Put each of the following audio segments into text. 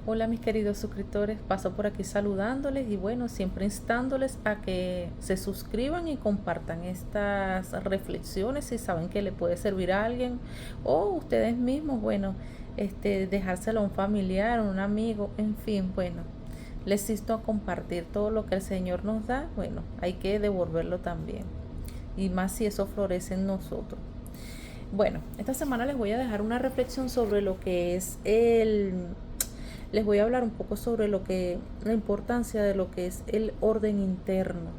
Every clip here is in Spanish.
Hola mis queridos suscriptores, paso por aquí saludándoles y bueno, siempre instándoles a que se suscriban y compartan estas reflexiones si saben que le puede servir a alguien o ustedes mismos, bueno, dejárselo a un familiar, un amigo, en fin, bueno, les insto a compartir todo lo que el Señor nos da, bueno, hay que devolverlo también y más si eso florece en nosotros. Bueno, esta semana les voy a dejar una reflexión sobre lo que es les voy a hablar un poco sobre la importancia de lo que es el orden interno.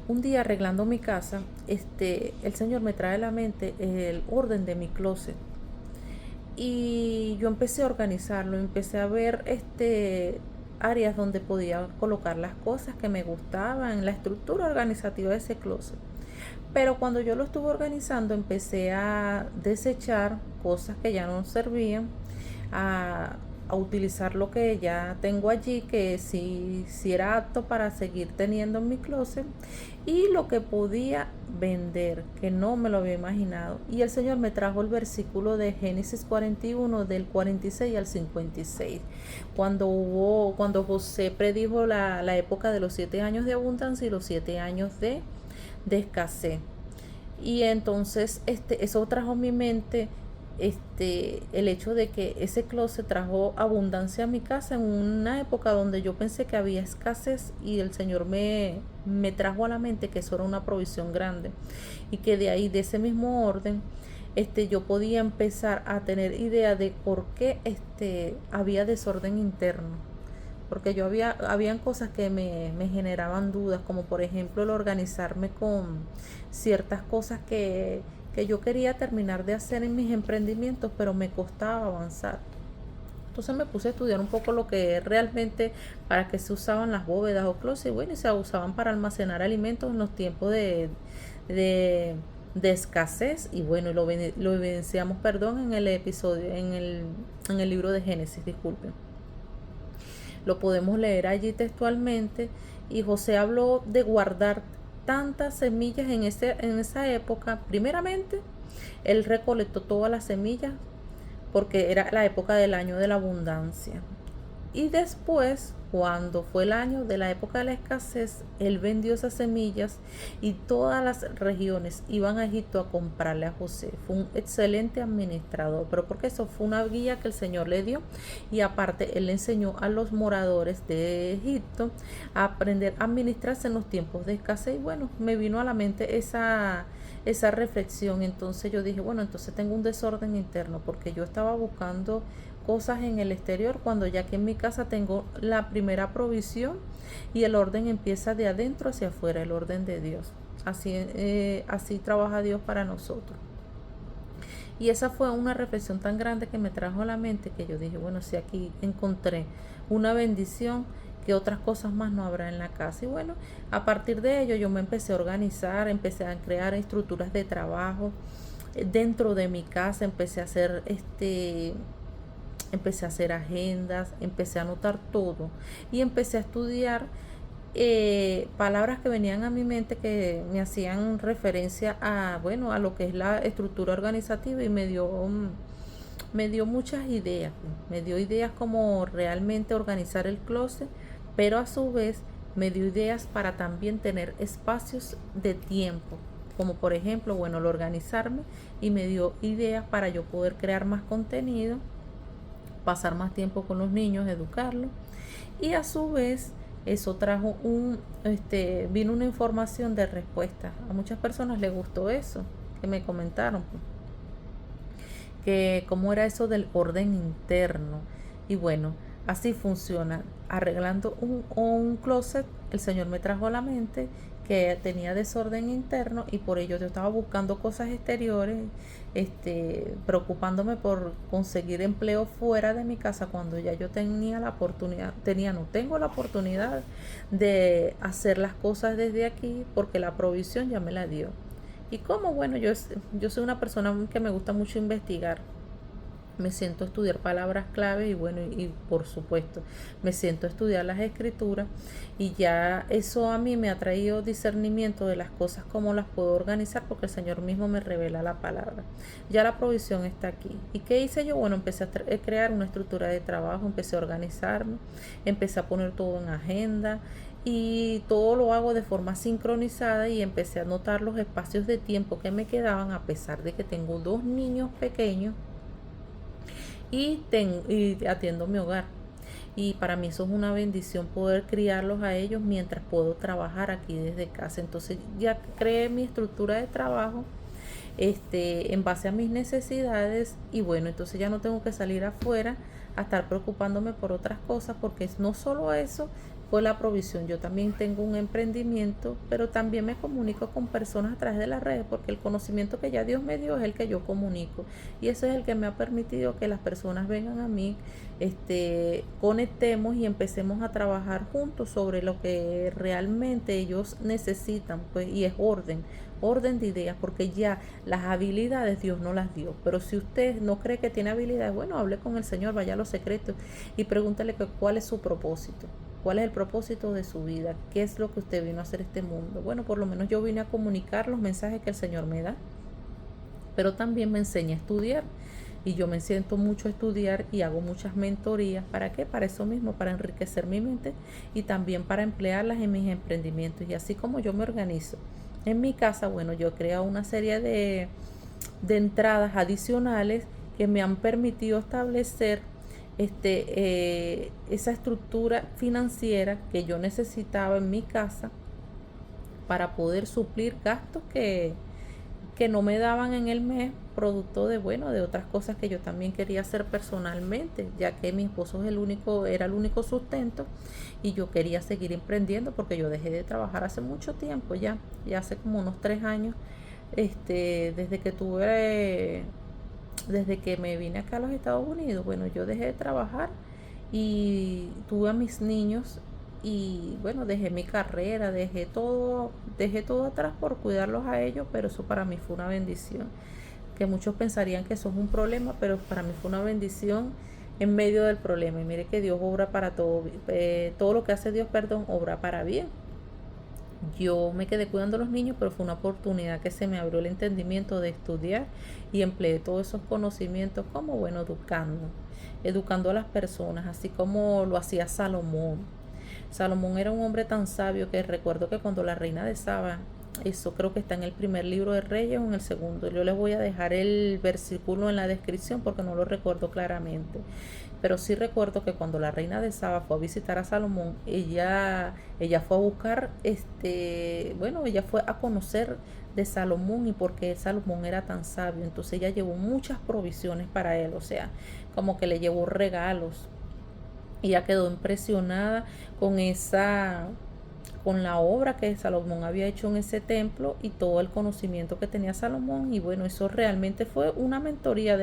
Un día arreglando mi casa, el Señor me trae a la mente el orden de mi closet. Y yo empecé a organizarlo, empecé a ver áreas donde podía colocar las cosas que me gustaban, la estructura organizativa de ese closet. Pero cuando yo lo estuve organizando, empecé a desechar cosas que ya no servían, a, a utilizar lo que ya tengo allí, que sí era apto para seguir teniendo en mi closet, y lo que podía vender, que no me lo había imaginado. Y el Señor me trajo el versículo de Génesis 41, del 46 al 56, cuando José predijo la época de los 7 años de abundancia y los 7 años de escasez. Y entonces eso trajo a mi mente el hecho de que ese closet trajo abundancia a mi casa en una época donde yo pensé que había escasez, y el Señor me trajo a la mente que eso era una provisión grande, y que de ahí, de ese mismo orden, yo podía empezar a tener idea de por qué había desorden interno, porque habían cosas que me generaban dudas, como por ejemplo el organizarme con ciertas cosas que yo quería terminar de hacer en mis emprendimientos, pero me costaba avanzar. Entonces me puse a estudiar un poco lo que realmente, para qué se usaban las bóvedas o closets, y bueno, y se usaban para almacenar alimentos en los tiempos de, de escasez, y bueno, lo evidenciamos, perdón, en el episodio, en el libro de Génesis, disculpen. Lo podemos leer allí textualmente, y José habló de guardar tantas semillas en esa época. Primeramente, él recolectó todas las semillas porque era la época del año de la abundancia. Y después, cuando fue el año de la época de la escasez, él vendió esas semillas y todas las regiones iban a Egipto a comprarle a José. Fue un excelente administrador, pero porque eso fue una guía que el Señor le dio, y aparte él le enseñó a los moradores de Egipto a aprender a administrarse en los tiempos de escasez. Y bueno, me vino a la mente esa reflexión. Entonces yo dije, bueno, entonces tengo un desorden interno, porque yo estaba buscando cosas en el exterior, cuando ya que en mi casa tengo la primera provisión, y el orden empieza de adentro hacia afuera, el orden de Dios. Así trabaja Dios para nosotros. Y esa fue una reflexión tan grande que me trajo a la mente, que yo dije, bueno, si aquí encontré una bendición, que otras cosas más no habrá en la casa. Y bueno, a partir de ello yo me empecé a organizar, empecé a crear estructuras de trabajo dentro de mi casa, empecé a hacer agendas, empecé a anotar todo, y empecé a estudiar palabras que venían a mi mente, que me hacían referencia a, bueno, a lo que es la estructura organizativa, y me dio muchas ideas. Me dio ideas como realmente organizar el closet, pero a su vez me dio ideas para también tener espacios de tiempo, como por ejemplo, bueno, el organizarme, y me dio ideas para yo poder crear más contenido, pasar más tiempo con los niños, educarlos, y a su vez eso trajo vino una información de respuesta. A muchas personas les gustó eso, que me comentaron, pues, que cómo era eso del orden interno. Y bueno, así funciona. Arreglando un closet, el Señor me trajo a la mente que tenía desorden interno, y por ello yo estaba buscando cosas exteriores, preocupándome por conseguir empleo fuera de mi casa, cuando ya yo tenía la oportunidad, no tengo la oportunidad de hacer las cosas desde aquí, porque la provisión ya me la dio. Y como, bueno, yo soy una persona que me gusta mucho investigar, Me siento a estudiar palabras clave y bueno, y por supuesto, me siento a estudiar las escrituras y ya eso a mí me ha traído discernimiento de las cosas, cómo las puedo organizar, porque el Señor mismo me revela la palabra. Ya la provisión está aquí. ¿Y qué hice yo? Bueno, empecé a crear una estructura de trabajo, empecé a organizarme, empecé a poner todo en agenda y todo lo hago de forma sincronizada y empecé a notar los espacios de tiempo que me quedaban, a pesar de que tengo dos niños pequeños y atiendo mi hogar. Y para mí eso es una bendición, poder criarlos a ellos mientras puedo trabajar aquí desde casa. Entonces ya creé mi estructura de trabajo en base a mis necesidades y bueno, entonces ya no tengo que salir afuera a estar preocupándome por otras cosas, porque no solo eso fue la provisión, yo también tengo un emprendimiento, pero también me comunico con personas a través de las redes, porque el conocimiento que ya Dios me dio es el que yo comunico y eso es el que me ha permitido que las personas vengan a mí, conectemos y empecemos a trabajar juntos sobre lo que realmente ellos necesitan, pues, y es orden de ideas, porque ya las habilidades Dios no las dio. Pero si usted no cree que tiene habilidades, bueno, hable con el Señor, vaya a los secretos y pregúntale cuál es su propósito. ¿Cuál es el propósito de su vida? ¿Qué es lo que usted vino a hacer este mundo? Bueno, por lo menos yo vine a comunicar los mensajes que el Señor me da, pero también me enseña a estudiar. Y yo me siento mucho a estudiar y hago muchas mentorías. ¿Para qué? Para eso mismo, para enriquecer mi mente y también para emplearlas en mis emprendimientos. Y así como yo me organizo en mi casa, bueno, yo he creado una serie de entradas adicionales que me han permitido establecer esa estructura financiera que yo necesitaba en mi casa para poder suplir gastos que no me daban en el mes, producto de, bueno, de otras cosas que yo también quería hacer personalmente, ya que mi esposo era el único sustento y yo quería seguir emprendiendo porque yo dejé de trabajar hace mucho tiempo ya hace como unos 3 años, desde que desde que me vine acá a los Estados Unidos. Bueno, yo dejé de trabajar y tuve a mis niños y bueno, dejé mi carrera, dejé todo atrás por cuidarlos a ellos, pero eso para mí fue una bendición, que muchos pensarían que eso es un problema, pero para mí fue una bendición en medio del problema. Y mire que Dios obra para todo, todo lo que hace Dios, perdón, obra para bien. Yo me quedé cuidando a los niños, pero fue una oportunidad que se me abrió el entendimiento de estudiar y empleé todos esos conocimientos como, bueno, educando a las personas, así como lo hacía Salomón. Salomón era un hombre tan sabio que recuerdo que cuando la reina de Saba, eso creo que está en el primer libro de Reyes o en el segundo, yo les voy a dejar el versículo en la descripción porque no lo recuerdo claramente, pero sí recuerdo que cuando la reina de Saba fue a visitar a Salomón, ella fue a buscar, bueno, ella fue a conocer de Salomón y por qué Salomón era tan sabio. Entonces ella llevó muchas provisiones para él, o sea, como que le llevó regalos. Y ella quedó impresionada con con la obra que Salomón había hecho en ese templo y todo el conocimiento que tenía Salomón. Y bueno, eso realmente fue una mentoría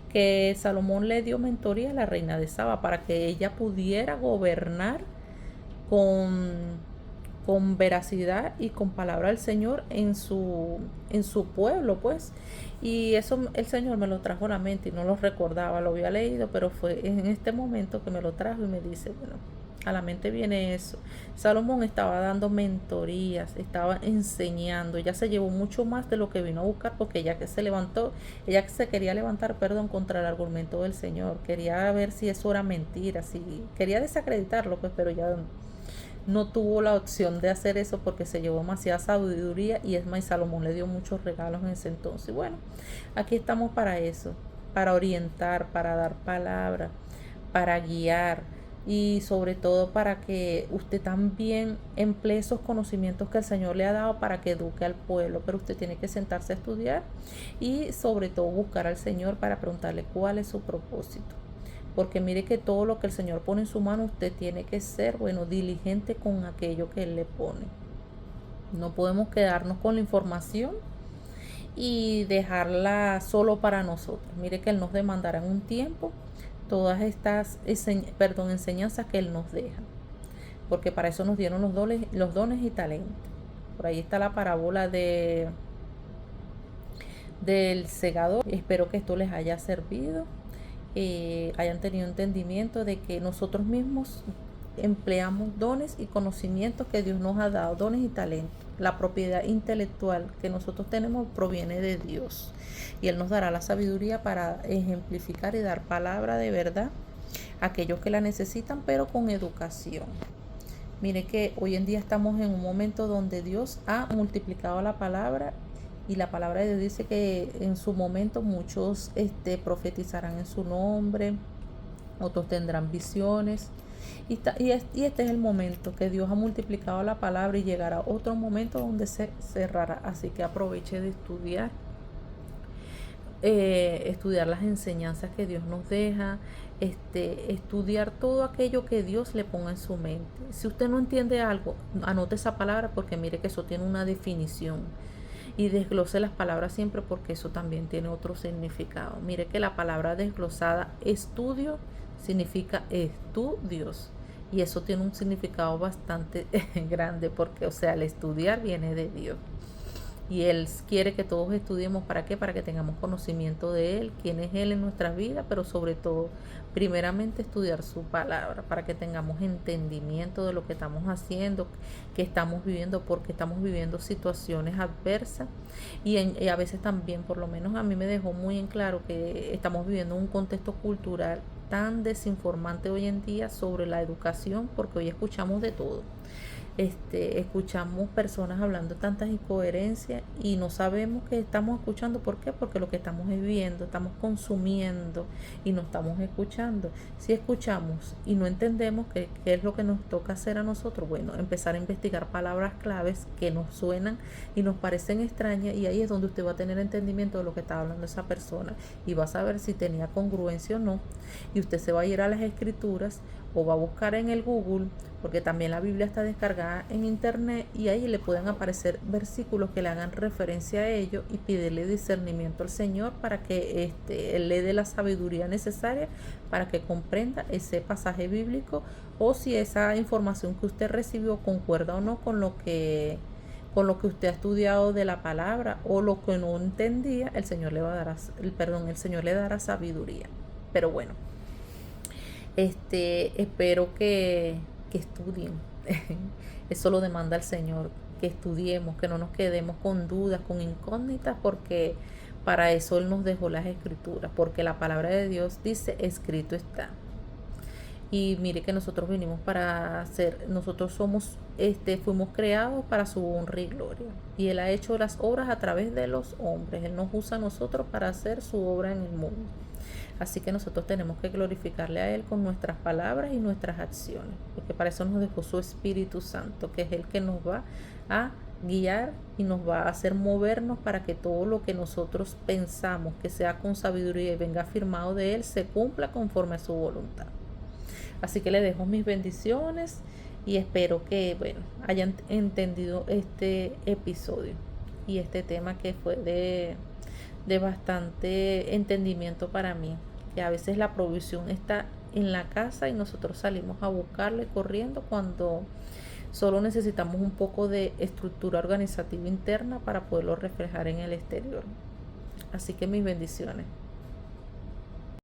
que Salomón le dio mentoría a la reina de Saba para que ella pudiera gobernar con, con veracidad y con palabra del Señor en su pueblo, pues. Y eso el Señor me lo trajo a la mente y no lo recordaba, lo había leído, pero fue en este momento que me lo trajo y me dice, bueno, a la mente viene eso. Salomón estaba dando mentorías, estaba enseñando, ella se llevó mucho más de lo que vino a buscar, porque ella que se levantó, ella que se quería levantar, perdón, contra el argumento del Señor, quería ver si eso era mentira, si quería desacreditarlo, pues, pero ya no tuvo la opción de hacer eso porque se llevó demasiada sabiduría y es más, Salomón le dio muchos regalos en ese entonces. Y bueno, aquí estamos para eso, para orientar, para dar palabra, para guiar y sobre todo para que usted también emplee esos conocimientos que el Señor le ha dado para que eduque al pueblo, pero usted tiene que sentarse a estudiar y sobre todo buscar al Señor para preguntarle cuál es su propósito. Porque mire que todo lo que el Señor pone en su mano, usted tiene que ser, bueno, diligente con aquello que Él le pone. No podemos quedarnos con la información y dejarla solo para nosotros. Mire que Él nos demandará en un tiempo todas estas enseñanzas que Él nos deja. Porque para eso nos dieron los dones y talentos. Por ahí está la parábola del segador. Espero que esto les haya servido. hayan tenido entendimiento de que nosotros mismos empleamos dones y conocimientos que Dios nos ha dado, dones y talentos. La propiedad intelectual que nosotros tenemos proviene de Dios y Él nos dará la sabiduría para ejemplificar y dar palabra de verdad a aquellos que la necesitan, pero con educación. Mire que hoy en día estamos en un momento donde Dios ha multiplicado la palabra y la palabra de Dios dice que en su momento muchos profetizarán en su nombre, otros tendrán visiones. Y este es el momento que Dios ha multiplicado la palabra y llegará otro momento donde se cerrará. Así que aproveche de estudiar las enseñanzas que Dios nos deja, estudiar todo aquello que Dios le ponga en su mente. Si usted no entiende algo, anote esa palabra porque mire que eso tiene una definición y desglose las palabras siempre porque eso también tiene otro significado. Mire que la palabra desglosada, estudio, significa estudios y eso tiene un significado bastante grande porque, o sea, el estudiar viene de Dios. Y Él quiere que todos estudiemos. ¿Para qué? Para que tengamos conocimiento de Él, quién es Él en nuestra vida, pero sobre todo, primeramente estudiar su palabra, para que tengamos entendimiento de lo que estamos haciendo, que estamos viviendo, porque estamos viviendo situaciones adversas. Y a veces también, por lo menos a mí me dejó muy en claro que estamos viviendo un contexto cultural tan desinformante hoy en día sobre la educación, porque hoy escuchamos de todo. Escuchamos personas hablando tantas incoherencias y no sabemos qué estamos escuchando. ¿Por qué? Porque lo que estamos es viendo, estamos consumiendo y no estamos escuchando. Si escuchamos y no entendemos qué es lo que nos toca hacer a nosotros, bueno, empezar a investigar palabras claves que nos suenan y nos parecen extrañas, y ahí es donde usted va a tener entendimiento de lo que está hablando esa persona y va a saber si tenía congruencia o no, y usted se va a ir a las escrituras o va a buscar en el Google, porque también la Biblia está descargada en internet y ahí le pueden aparecer versículos que le hagan referencia a ello y pedirle discernimiento al Señor para que Él le dé la sabiduría necesaria para que comprenda ese pasaje bíblico, o si esa información que usted recibió concuerda o no con lo que usted ha estudiado de la palabra, o lo que no entendía, el Señor le va a dar, el Señor le dará sabiduría. Pero bueno, espero que estudien. Eso lo demanda el Señor, que estudiemos, que no nos quedemos con dudas, con incógnitas, porque para eso Él nos dejó las escrituras, porque la palabra de Dios dice, escrito está. Y mire que nosotros vinimos para ser, nosotros fuimos creados para su honra y gloria. Y Él ha hecho las obras a través de los hombres. Él nos usa a nosotros para hacer su obra en el mundo. Así que nosotros tenemos que glorificarle a Él con nuestras palabras y nuestras acciones, porque para eso nos dejó su Espíritu Santo, que es el que nos va a guiar y nos va a hacer movernos para que todo lo que nosotros pensamos que sea con sabiduría y venga firmado de Él, se cumpla conforme a su voluntad. Así que le dejo mis bendiciones y espero que, bueno, hayan entendido este episodio y este tema que fue de bastante entendimiento para mí, que a veces la provisión está en la casa y nosotros salimos a buscarle corriendo cuando solo necesitamos un poco de estructura organizativa interna para poderlo reflejar en el exterior. Así que mis bendiciones.